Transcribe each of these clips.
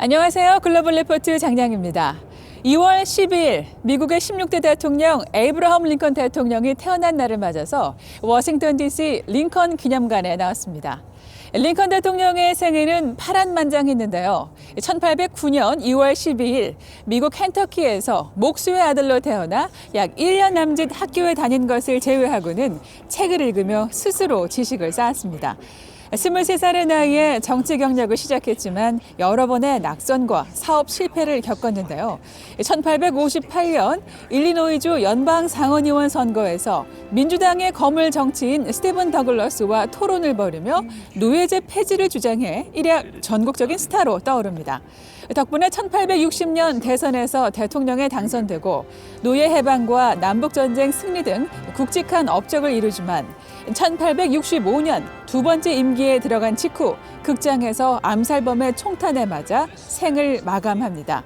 안녕하세요. 글로벌 리포트 장량입니다. 2월 12일 미국의 16대 대통령 에이브러함 링컨 대통령이 태어난 날을 맞아서 워싱턴 DC 링컨 기념관에 나왔습니다. 링컨 대통령의 생애는 파란만장했는데요. 1809년 2월 12일 미국 켄터키에서 목수의 아들로 태어나 약 1년 남짓 학교에 다닌 것을 제외하고는 책을 읽으며 스스로 지식을 쌓았습니다. 23살의 나이에 정치 경력을 시작했지만 여러 번의 낙선과 사업 실패를 겪었는데요. 1858년 일리노이주 연방 상원의원 선거에서 민주당의 거물 정치인 스티븐 더글러스와 토론을 벌이며 노예제 폐지를 주장해 일약 전국적인 스타로 떠오릅니다. 덕분에 1860년 대선에서 대통령에 당선되고 노예 해방과 남북전쟁 승리 등 굵직한 업적을 이루지만 1865년 두 번째 임기에 들어간 직후 극장에서 암살범의 총탄에 맞아 생을 마감합니다.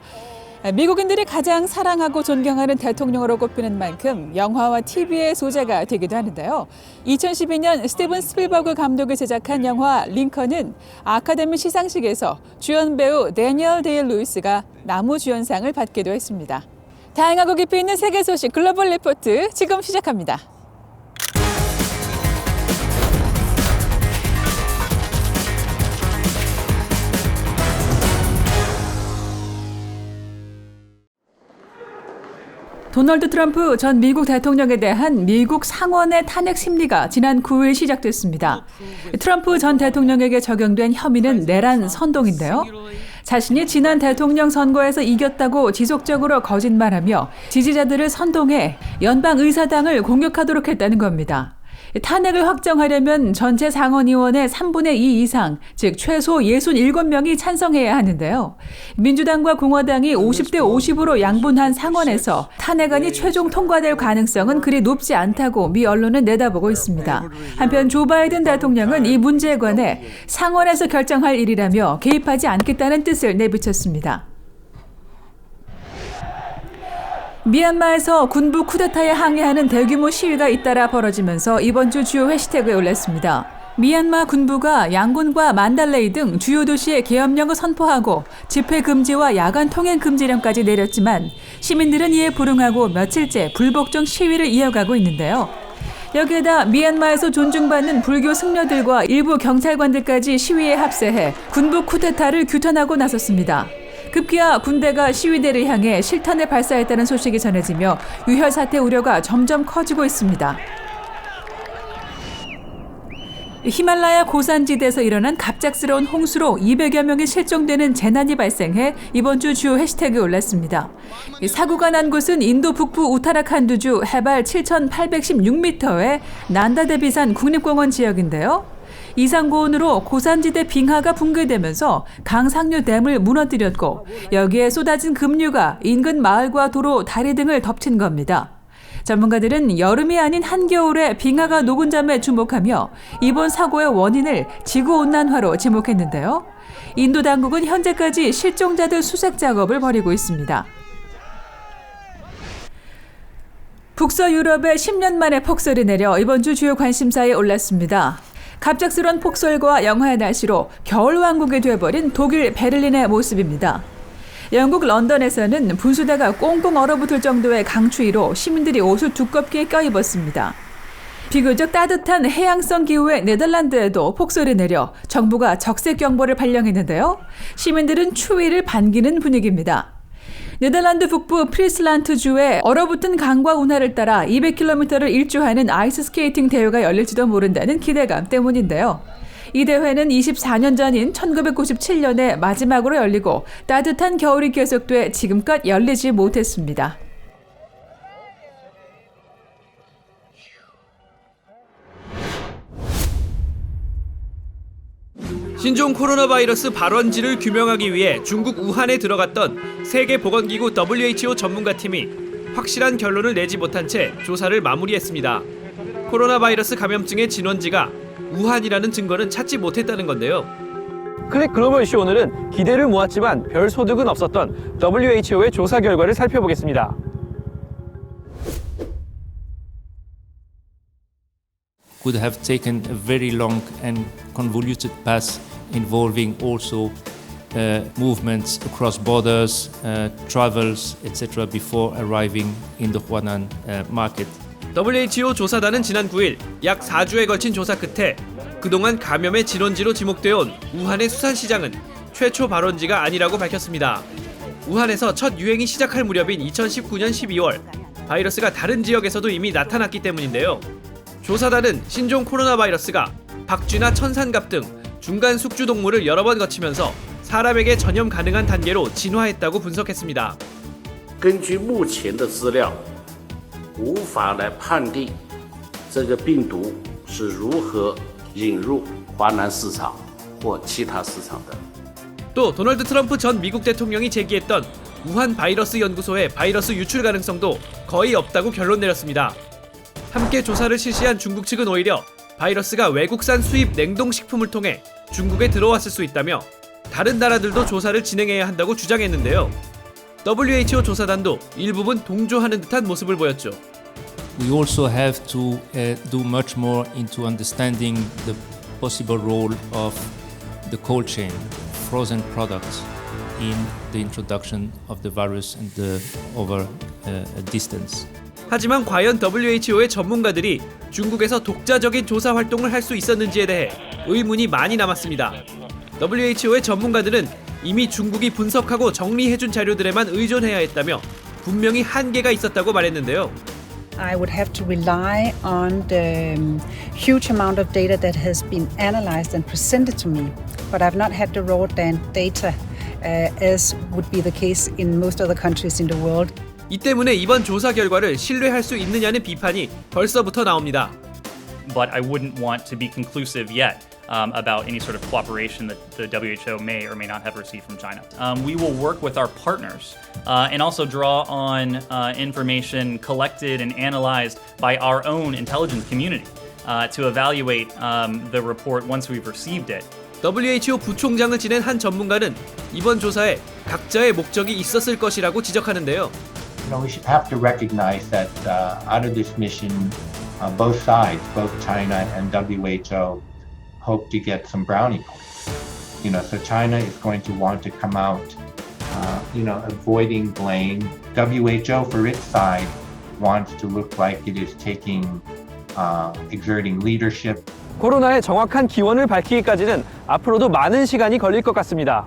미국인들이 가장 사랑하고 존경하는 대통령으로 꼽히는 만큼 영화와 TV의 소재가 되기도 하는데요. 2012년 스티븐 스필버그 감독이 제작한 영화 링컨은 아카데미 시상식에서 주연 배우 데니얼 데이 루이스가 나무주연상을 받기도 했습니다. 다양하고 깊이 있는 세계 소식 글로벌 리포트 지금 시작합니다. 도널드 트럼프 전 미국 대통령에 대한 미국 상원의 탄핵 심리가 지난 9일 시작됐습니다. 트럼프 전 대통령에게 적용된 혐의는 내란 선동인데요. 자신이 지난 대통령 선거에서 이겼다고 지속적으로 거짓말하며 지지자들을 선동해 연방의사당을 공격하도록 했다는 겁니다. 탄핵을 확정하려면 전체 상원의원의 3분의 2 이상, 즉 최소 67명이 찬성해야 하는데요. 민주당과 공화당이 50대 50으로 양분한 상원에서 탄핵안이 최종 통과될 가능성은 그리 높지 않다고 미 언론은 내다보고 있습니다. 한편 조 바이든 대통령은 이 문제에 관해 상원에서 결정할 일이라며 개입하지 않겠다는 뜻을 내비쳤습니다. 미얀마에서 군부 쿠데타에 항의하는 대규모 시위가 잇따라 벌어지면서 이번 주 주요 해시태그에 올랐습니다. 미얀마 군부가 양곤과 만달레이 등 주요 도시에 계엄령을 선포하고 집회 금지와 야간 통행 금지령까지 내렸지만 시민들은 이에 불응하고 며칠째 불복종 시위를 이어가고 있는데요. 여기에다 미얀마에서 존중받는 불교 승려들과 일부 경찰관들까지 시위에 합세해 군부 쿠데타를 규탄하고 나섰습니다. 급기야 군대가 시위대를 향해 실탄을 발사했다는 소식이 전해지며 유혈 사태 우려가 점점 커지고 있습니다. 히말라야 고산지대에서 일어난 갑작스러운 홍수로 200여 명이 실종되는 재난이 발생해 이번 주 주요 해시태그에 올랐습니다. 사고가 난 곳은 인도 북부 우타라칸두주 해발 7,816m의 난다데비산 국립공원 지역인데요. 이상고온으로 고산지대 빙하가 붕괴되면서 강상류 댐을 무너뜨렸고 여기에 쏟아진 급류가 인근 마을과 도로, 다리 등을 덮친 겁니다. 전문가들은 여름이 아닌 한겨울에 빙하가 녹은 점에 주목하며 이번 사고의 원인을 지구온난화로 지목했는데요. 인도 당국은 현재까지 실종자들 수색 작업을 벌이고 있습니다. 북서유럽에 10년 만에 폭설이 내려 이번 주 주요 관심사에 올랐습니다. 갑작스러운 폭설과 영하의 날씨로 겨울왕국이 되어버린 독일 베를린의 모습입니다. 영국 런던에서는 분수대가 꽁꽁 얼어붙을 정도의 강추위로 시민들이 옷을 두껍게 껴입었습니다. 비교적 따뜻한 해양성 기후의 네덜란드에도 폭설이 내려 정부가 적색경보를 발령했는데요. 시민들은 추위를 반기는 분위기입니다. 네덜란드 북부 프리슬란트주의 얼어붙은 강과 운하를 따라 200km를 일주하는 아이스스케이팅 대회가 열릴지도 모른다는 기대감 때문인데요. 이 대회는 24년 전인 1997년에 마지막으로 열리고 따뜻한 겨울이 계속돼 지금껏 열리지 못했습니다. 신종 코로나 바이러스 발원지를 규명하기 위해 중국 우한에 들어갔던 세계보건기구 WHO 전문가팀이 확실한 결론을 내지 못한 채 조사를 마무리했습니다. 코로나 바이러스 감염증의 진원지가 우한이라는 증거는 찾지 못했다는 건데요. 클릭 글로벌 이슈 오늘은 기대를 모았지만 별 소득은 없었던 WHO의 조사 결과를 살펴보겠습니다. Could have taken a very long and convoluted path involving also movements across borders, travels, etc. before arriving in the Huanan market. WHO 조사단은 지난 9일 약 4주에 걸친 조사 끝에 그동안 감염의 진원지로 지목되어 온 우한의 수산시장은 최초 발원지가 아니라고 밝혔습니다. 우한에서 첫 유행이 시작할 무렵인 2019년 12월 바이러스가 다른 지역에서도 이미 나타났기 때문인데요. 조사단은 신종 코로나 바이러스가 박쥐나 천산갑 등 중간 숙주 동물을 여러 번 거치면서 사람에게 전염 가능한 단계로 진화했다고 분석했습니다. 根据目前的资料，无法来判定这个病毒是如何引入华南市场或其他市场的。 또 도널드 트럼프 전 미국 대통령이 제기했던 우한 바이러스 연구소의 바이러스 유출 가능성도 거의 없다고 결론 내렸습니다. 함께 조사를 실시한 중국 측은 오히려 바이러스가 외국산 수입 냉동식품을 통해 중국에 들어왔을 수 있다며 다른 나라들도 조사를 진행해야 한다고 주장했는데요. WHO 조사단도 일부분 동조하는 듯한 모습을 보였죠. We also have to do much more into understanding the possible role of the cold chain, frozen products, in the introduction of the virus and over a distance. 하지만 과연 WHO의 전문가들이 중국에서 독자적인 조사 활동을 할 수 있었는지에 대해 의문이 많이 남았습니다. WHO의 전문가들은 이미 중국이 분석하고 정리해준 자료들에만 의존해야 했다며 분명히 한계가 있었다고 말했는데요. I would have to rely on the huge amount of data that has been analyzed and presented to me, but I've not had the raw data as would be the case in most other countries in the world. 이 때문에 이번 조사 결과를 신뢰할 수 있느냐는 비판이 벌써부터 나옵니다. But I wouldn't want to be conclusive yet about any sort of cooperation that the WHO may or may not have received from China. We will work with our partners and also draw on information collected and analyzed by our own intelligence community to evaluate the report once we've received it. WHO 부총장을 지낸 한 전문가는 이번 조사에 각자의 목적이 있었을 것이라고 지적하는데요. We should have to recognize that out of this mission, both sides, both China and WHO, hope to get some brownie points. So China is going to want to come out, avoiding blame. WHO, for its side, wants to look like it is exerting leadership. 코로나의 정확한 기원을 밝히기까지는 앞으로도 많은 시간이 걸릴 것 같습니다.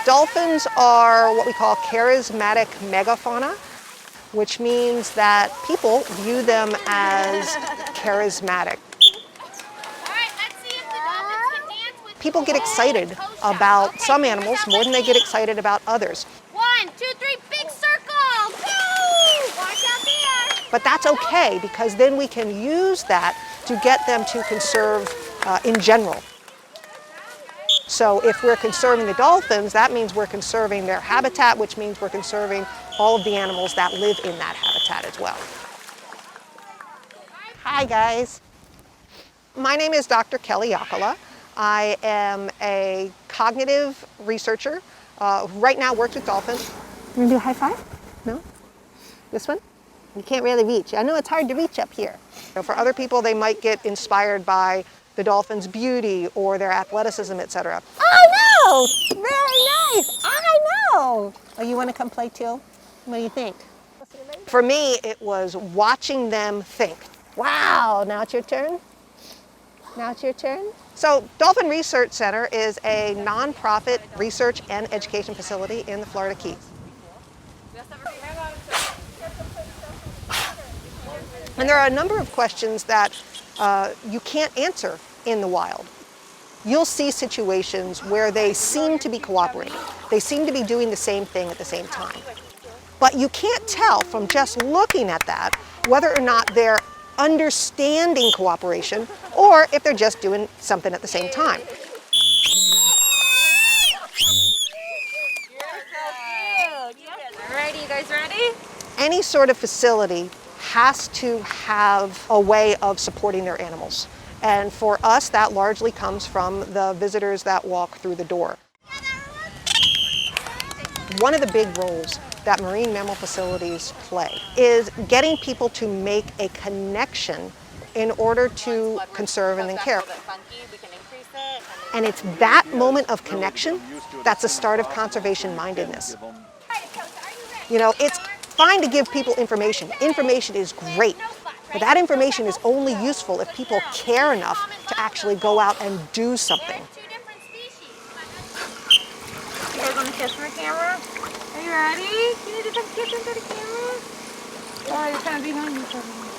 Dolphins are what we call charismatic megafauna, which means that people view them as charismatic. People get excited about some animals more than they get excited about others. 1, 2, 3, big circle! Woo! Watch out there! But that's okay because then we can use that to get them to conserve in general. So if we're conserving the dolphins, that means we're conserving their habitat, which means we're conserving all of the animals that live in that habitat as well. Hi, guys. My name is Dr. Kelly Yakala. I am a cognitive researcher. Right now works with dolphins. You wanna do a high five? No? This one? You can't really reach. I know it's hard to reach up here. For other people, they might get inspired by the dolphin's beauty or their athleticism, etc. I know! Very nice! I know! Oh, you want to come play too? What do you think? For me, it was watching them think. Wow, now it's your turn? Now it's your turn? So, Dolphin Research Center is a nonprofit research and education facility in the Florida Keys. And there are a number of questions that you can't answer in the wild. You'll see situations where they seem to be cooperating. They seem to be doing the same thing at the same time. But you can't tell from just looking at that whether or not they're understanding cooperation or if they're just doing something at the same time. Alrighty, you guys ready? Any sort of facility has to have a way of supporting their animals. And for us, that largely comes from the visitors that walk through the door. One of the big roles that marine mammal facilities play is getting people to make a connection in order to conserve and then care. And it's that moment of connection that's the start of conservation mindedness. You know, it's fine to give people information. Information is great, but that information is only useful if people care enough to actually go out and do something. You guys want to kiss for the camera? Are you ready? Can you do some kissing for the camera? Oh, you're kind of behind each other.